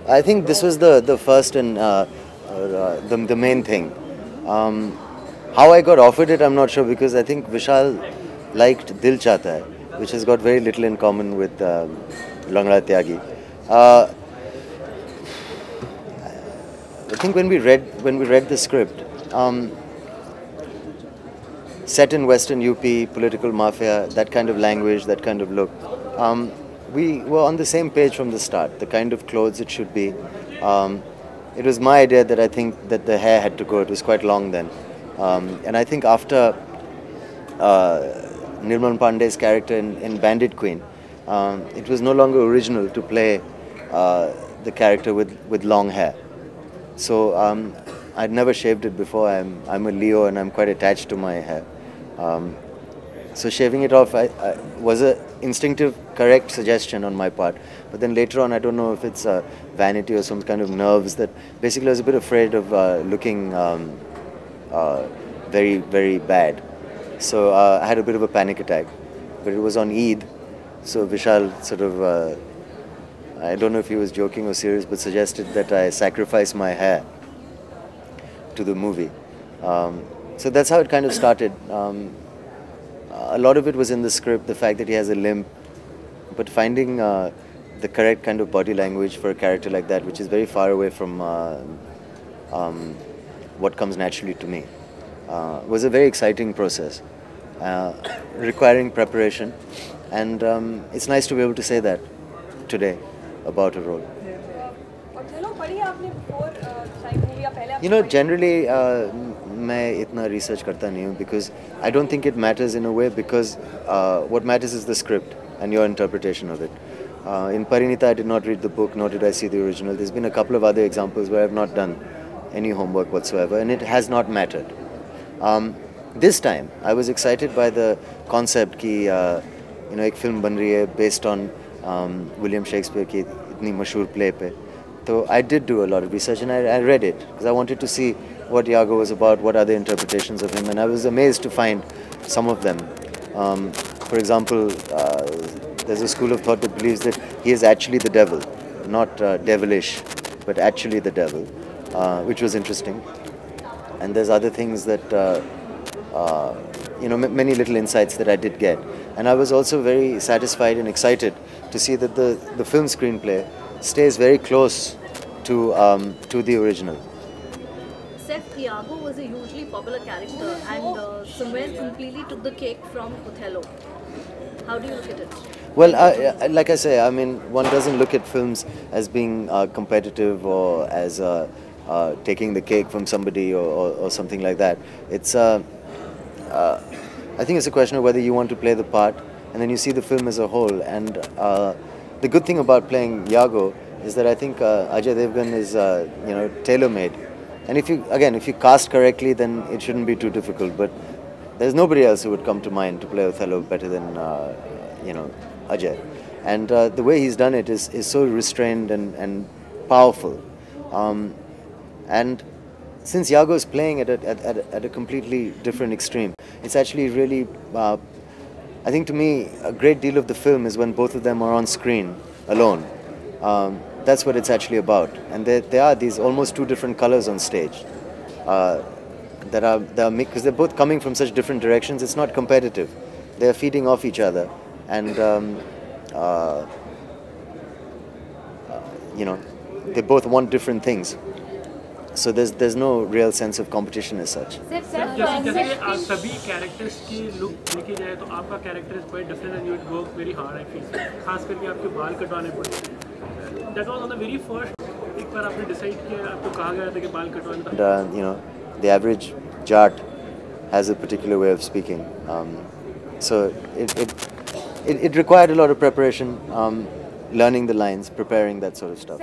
I think this was the first and the main thing. How I got offered it, I'm not sure, because I think Vishal liked Dil Chahta Hai, which has got very little in common with Langra Tyagi. I think when we read the script, set in Western UP, political mafia, that kind of language, that kind of look, we were on the same page from the start. The kind of clothes it should be. It was my idea that I think that the hair had to go. It was quite long then, and I think after Nirmal Pandey's character in Bandit Queen, it was no longer original to play the character with long hair. So I'd never shaved it before. I'm a Leo and I'm quite attached to my hair. So shaving it off was an instinctive, correct suggestion on my part. But then later on, I don't know if it's vanity or some kind of nerves, that basically I was a bit afraid of looking very, very bad. So I had a bit of a panic attack. But it was on Eid, so Vishal sort of, I don't know if he was joking or serious, but suggested that I sacrifice my hair to the movie. So that's how it kind of started. A lot of it was in the script, the fact that he has a limp, but finding the correct kind of body language for a character like that, which is very far away from what comes naturally to me, was a very exciting process, requiring preparation, and it's nice to be able to say that today about a role. You know, generally, मैं इतना research करता नहीं हूँ, because I don't think it matters in a way, because what matters is the script and your interpretation of it. In Parinita, I did not read the book, nor did I see the original. There's been a couple of other examples where I have not done any homework whatsoever, and it has not mattered. This time, I was excited by the concept कि you know, एक film बन रही है based on William Shakespeare की इतनी मशहूर play पे. So I did do a lot of research, and I read it because I wanted to see what Iago was about, what other interpretations of him, and I was amazed to find some of them. For example, there's a school of thought that believes that he is actually the devil, not devilish, but actually the devil, which was interesting. And there's other things that, you know, many little insights that I did get. And I was also very satisfied and excited to see that the film screenplay stays very close to the original. Saif, Iago was a hugely popular character, and somewhere completely took the cake from Othello. How do you look at it? Well, like I say, I mean, one doesn't look at films as being competitive or as taking the cake from somebody or something like that. It's I think it's a question of whether you want to play the part, and then you see the film as a whole. And the good thing about playing Iago is that I think Ajay Devgan is you know, tailor-made. And if you cast correctly, then it shouldn't be too difficult. But there's nobody else who would come to mind to play Othello better than you know, Ajay. And the way he's done it is so restrained and powerful. And since Iago is playing at a completely different extreme, it's actually really, I think to me, a great deal of the film is when both of them are on screen alone. That's what it's actually about. And there are these almost two different colors on stage that are because they're both coming from such different directions. It's not competitive. They're feeding off each other, and you know, they both want different things. So there's no real sense of competition as such. सभी characters की look देखी जाए तो आपका character is quite different and you would work very hard, I feel. खास करके आपके बाल कटवाने पड़े. That was on the very first. एक बार आपने decide किया, आपको कहा गया था कि बाल कटवाने था. You know, the average Jat has a particular way of speaking. So it required a lot of preparation, learning the lines, preparing that sort of stuff.